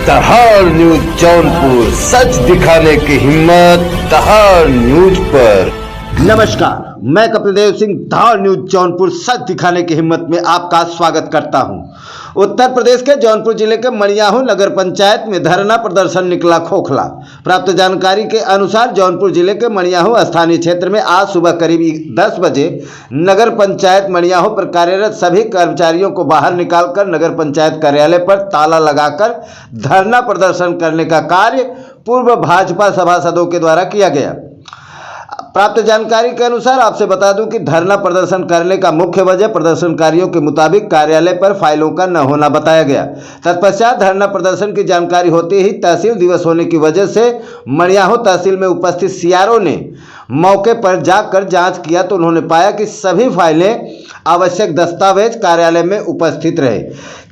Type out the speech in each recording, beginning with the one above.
दहाड़ न्यूज जौनपुर, सच दिखाने की हिम्मत दहाड़ न्यूज पर। नमस्कार, मैं कपिल देव सिंह दहाड़ न्यूज जौनपुर सच दिखाने की हिम्मत में आपका स्वागत करता हूं। उत्तर प्रदेश के जौनपुर जिले के मणियाहू नगर पंचायत में धरना प्रदर्शन निकला खोखला। प्राप्त जानकारी के अनुसार जौनपुर जिले के मणियाहू स्थानीय क्षेत्र में आज सुबह करीब 10 बजे नगर पंचायत मणियाहू पर कार्यरत सभी कर्मचारियों को बाहर निकालकर नगर पंचायत कार्यालय पर ताला लगाकर धरना प्रदर्शन करने का कार्य पूर्व भाजपा सभासदों के द्वारा किया गया। प्राप्त जानकारी के अनुसार आपसे बता दूं कि धरना प्रदर्शन करने का मुख्य वजह प्रदर्शनकारियों के मुताबिक कार्यालय पर फाइलों का न होना बताया गया। तत्पश्चात धरना प्रदर्शन की जानकारी होते ही तहसील दिवस होने की वजह से मणियाहू तहसील में उपस्थित सीआरओ ने मौके पर जाकर जांच किया तो उन्होंने पाया कि सभी फाइलें आवश्यक दस्तावेज कार्यालय में उपस्थित रहे,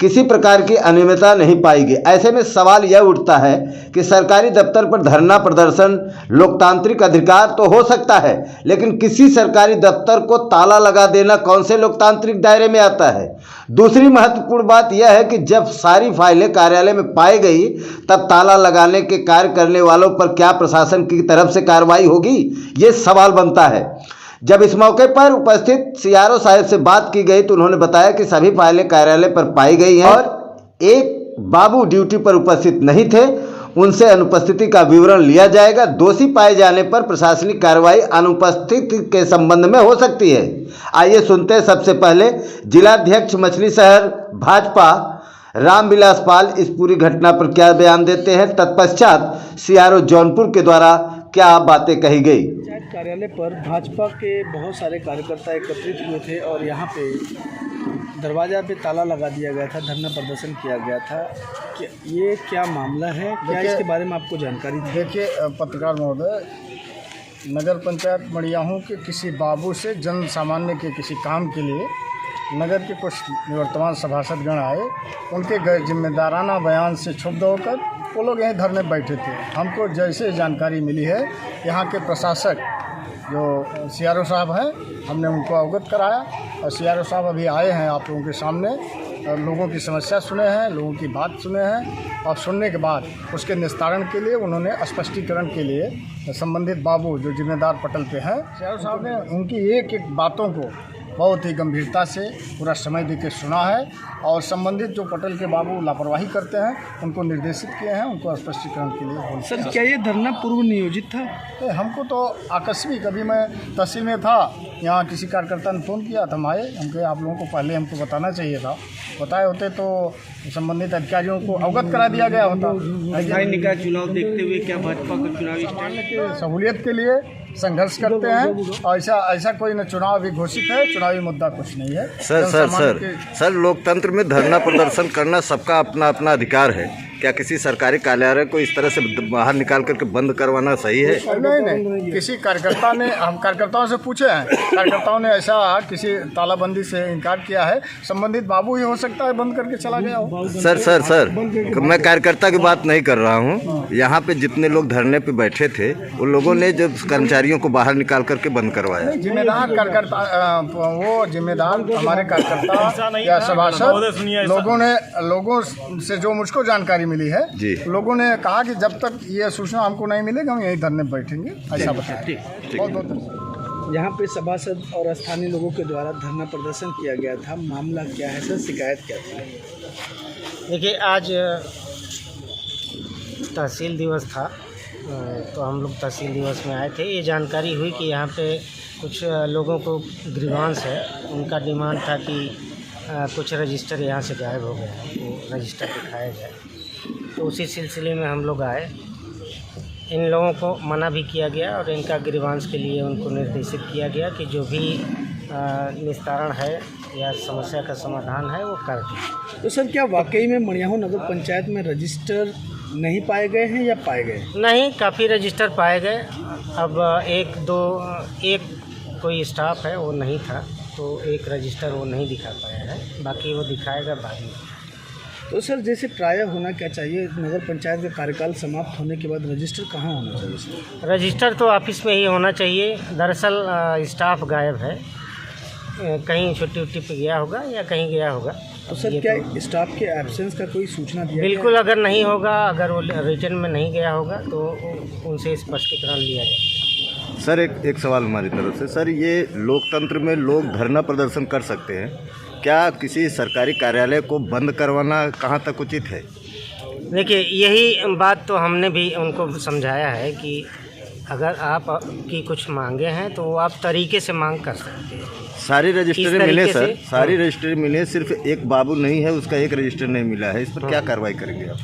किसी प्रकार की अनियमितता नहीं पाई गई। ऐसे में सवाल यह उठता है कि सरकारी दफ्तर पर धरना प्रदर्शन लोकतांत्रिक अधिकार तो हो सकता है, लेकिन किसी सरकारी दफ्तर को ताला लगा देना कौन से लोकतांत्रिक दायरे में आता है। दूसरी महत्वपूर्ण बात यह है कि जब सारी फाइलें कार्यालय में पाई गई तब ताला लगाने के कार्य करने वालों पर क्या प्रशासन की तरफ से कार्रवाई होगी, ये सवाल बनता है। जब इस मौके पर उपस्थित सीआरओ साहब से बात की गई तो उन्होंने बताया कि सभी फाइलें कार्यालय पर पाई गई हैं और एक बाबू ड्यूटी पर उपस्थित नहीं थे, उनसे अनुपस्थिति का विवरण लिया जाएगा। दोषी पाए जाने पर प्रशासनिक कार्रवाई अनुपस्थिति के संबंध में हो सकती है। आइए सुनते हैं सबसे पहले जिलाध्यक्ष मछली शहर भाजपा रामविलास पाल इस पूरी घटना पर क्या बयान देते हैं। तत्पश्चात सीआरओ जौनपुर के द्वारा क्या बातें कही गई। पंचायत कार्यालय पर भाजपा के बहुत सारे कार्यकर्ता एकत्रित हुए थे और यहाँ पे दरवाजा पे ताला लगा दिया गया था, धरना प्रदर्शन किया गया था। ये क्या मामला है, क्या इसके बारे में आपको जानकारी थी? देखिए पत्रकार महोदय, नगर पंचायत मणियाहू के किसी बाबू से जन सामान्य के किसी काम के लिए नगर के कुछ निवर्तमान सभासदगण आए, उनके गैर जिम्मेदाराना बयान से क्षुब्ध होकर वो लोग यहीं धरने बैठे थे। हमको जैसे जानकारी मिली है, यहाँ के प्रशासक जो सीआरओ साहब हैं, हमने उनको अवगत कराया और सीआरओ साहब अभी आए हैं आप लोगों के सामने, लोगों की समस्या सुने हैं, लोगों की बात सुने हैं और सुनने के बाद उसके निस्तारण के लिए उन्होंने स्पष्टीकरण के लिए संबंधित बाबू जो जिम्मेदार पटल पे हैं, सीआरओ साहब ने उनकी एक एक बातों को बहुत ही गंभीरता से पूरा समय देकर सुना है और संबंधित जो पटल के बाबू लापरवाही करते हैं उनको निर्देशित किए हैं, उनको स्पष्टीकरण के लिए। सर, क्या ये धरना पूर्व नियोजित था? हमको तो आकस्मिक, अभी मैं तहसील में था, यहाँ किसी कार्यकर्ता ने फ़ोन किया था, हम आए, हमको आप लोगों को पहले हमको बताना चाहिए था, बताए होते तो संबंधित अधिकारियों को अवगत करा दिया गया होता। स्थानीय निकाय चुनाव देखते हुए क्या भाजपा का चुनावी सामान्य की सहूलियत के लिए संघर्ष करते हैं और ऐसा कोई न चुनाव भी घोषित है, चुनावी मुद्दा कुछ नहीं है। सर लोकतंत्र में धरना प्रदर्शन करना सबका अपना अपना अधिकार है। क्या किसी सरकारी कार्यालय को इस तरह से बाहर निकाल करके बंद करवाना सही है? नहीं, किसी कार्यकर्ता ने, हम कार्यकर्ताओं से पूछे हैं, कार्यकर्ताओं ने ऐसा किसी तालाबंदी से इनकार किया है। संबंधित बाबू ही हो सकता है बंद करके चला गया हो। सर मैं कार्यकर्ता की बात नहीं कर रहा हूँ। यहाँ पे जितने लोग धरने पे बैठे थे उन लोगों ने जब कर्मचारियों को बाहर निकाल करके बंद करवाया। जिम्मेदार कार्यकर्ता, वो जिम्मेदार हमारे कार्यकर्ता या सभासद लोगों से जो मुझको जानकारी मिली है जी, लोगों ने कहा कि जब तक ये सूचना हमको नहीं मिलेगी हम यहीं धरने बैठेंगे, ऐसा बताया। बहुत यहाँ पे सभासद और स्थानीय लोगों के द्वारा धरना प्रदर्शन किया गया था, मामला क्या है सर, शिकायत क्या थी? देखिए, आज तहसील दिवस था तो हम लोग तहसील दिवस में आए थे। ये जानकारी हुई कि यहाँ पे कुछ लोगों को ग्रीवांस है, उनका डिमांड था कि कुछ रजिस्टर यहाँ से गायब हो गए हैं, तो रजिस्टर दिखाया जाए। तो उसी सिलसिले में हम लोग आए, इन लोगों को मना भी किया गया और इनका ग्रीवांस के लिए उनको निर्देशित किया गया कि जो भी निस्तारण है या समस्या का समाधान है वो कर दें। तो सर, क्या वाकई में मणियाहू नगर पंचायत में रजिस्टर नहीं पाए गए हैं या पाए गए? नहीं, काफ़ी रजिस्टर पाए गए। अब एक कोई स्टाफ है वो नहीं था, तो एक रजिस्टर वो नहीं दिखा पाया है, बाकी वो दिखाएगा बाद में। तो सर, जैसे प्रायः होना क्या चाहिए, नगर पंचायत का कार्यकाल समाप्त होने के बाद रजिस्टर कहाँ होना चाहिए सर? रजिस्टर तो ऑफिस में ही होना चाहिए। दरअसल स्टाफ गायब है, कहीं छुट्टी पे गया होगा या कहीं गया होगा। तो सर क्या स्टाफ के एब्सेंस का कोई सूचना दिया बिल्कुल, अगर नहीं होगा, अगर वो रिटर्न में नहीं गया होगा तो उनसे स्पष्टीकरण लिया जाए। सर एक सवाल हमारी तरफ से। सर, ये लोकतंत्र में लोग धरना प्रदर्शन कर सकते हैं, क्या किसी सरकारी कार्यालय को बंद करवाना कहाँ तक उचित है? देखिए, यही बात तो हमने भी उनको समझाया है कि अगर आप की कुछ मांगे हैं तो वो आप तरीके से मांग कर सकते हैं। सारी रजिस्टर मिले सर, सारी हाँ। रजिस्टर मिले, सिर्फ एक बाबू नहीं है, उसका एक रजिस्टर नहीं मिला है। इस पर क्या कार्रवाई करेंगे आप?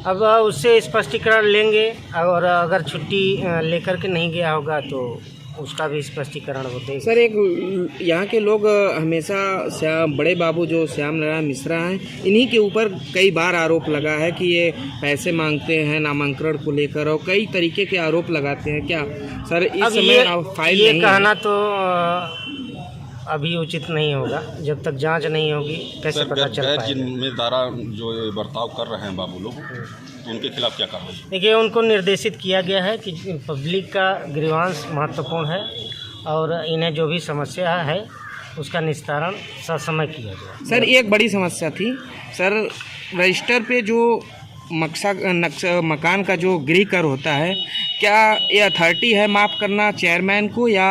अब उससे स्पष्टीकरण लेंगे, और अगर छुट्टी लेकर के नहीं गया होगा तो उसका भी स्पष्टीकरण होते हैं। सर, एक यहाँ के लोग हमेशा बड़े बाबू जो श्याम नारायण मिश्रा हैं, इन्हीं के ऊपर कई बार आरोप लगा है कि ये पैसे मांगते हैं नामांकन को लेकर, और कई तरीके के आरोप लगाते हैं। क्या सर इस समय फाइल ये नहीं कहना तो अभी उचित नहीं होगा, जब तक जांच नहीं होगी कैसे पता चल पाएगा। जिम्मेदारा जो बर्ताव कर रहे हैं बाबू लोग, तो उनके खिलाफ क्या कार्रवाई? देखिए, उनको निर्देशित किया गया है कि पब्लिक का ग्रीवांस महत्वपूर्ण है और इन्हें जो भी समस्या है उसका निस्तारण ससमय किया जाए। सर, एक बड़ी समस्या थी सर, रजिस्टर पे जो मकान का जो गृह कर होता है, क्या ये अथॉरिटी है माफ़ करना चेयरमैन को या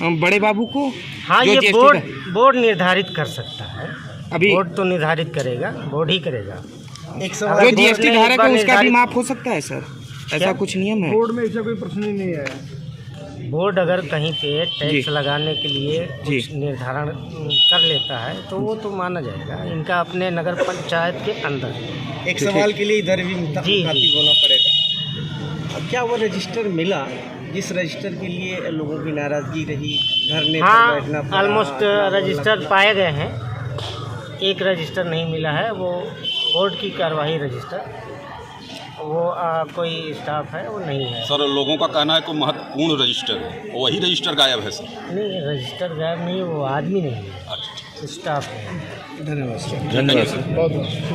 बड़े बाबू को? हाँ, ये बोर्ड निर्धारित कर सकता है। अभी बोर्ड तो निर्धारित करेगा, बोर्ड ही करेगा। जो जीएसटी धारक है उसका भी माफ हो सकता है सर, ऐसा कुछ नियम है? बोर्ड में ऐसा कोई प्रश्न ही नहीं है। बोर्ड अगर कहीं पे टैक्स लगाने के लिए कुछ निर्धारण कर लेता है तो वो तो माना जाएगा, इनका अपने नगर पंचायत के अंदर। एक सवाल के लिए इधर भी जी होना पड़ेगा। क्या वो रजिस्टर मिला जिस रजिस्टर के लिए लोगों की नाराज़गी रही, धरने पर बैठना हाँ, पड़ा? ऑलमोस्ट रजिस्टर पाए गए हैं, एक रजिस्टर नहीं मिला है, वो बोर्ड की कार्यवाही रजिस्टर, वो कोई स्टाफ है वो नहीं है। सर, लोगों का कहना है कि महत्वपूर्ण रजिस्टर है, वही रजिस्टर गायब है सर। नहीं, रजिस्टर गायब नहीं है, वो आदमी नहीं है, अच्छा, स्टाफ है। धन्यवाद सर। धन्यवाद सर। बहुत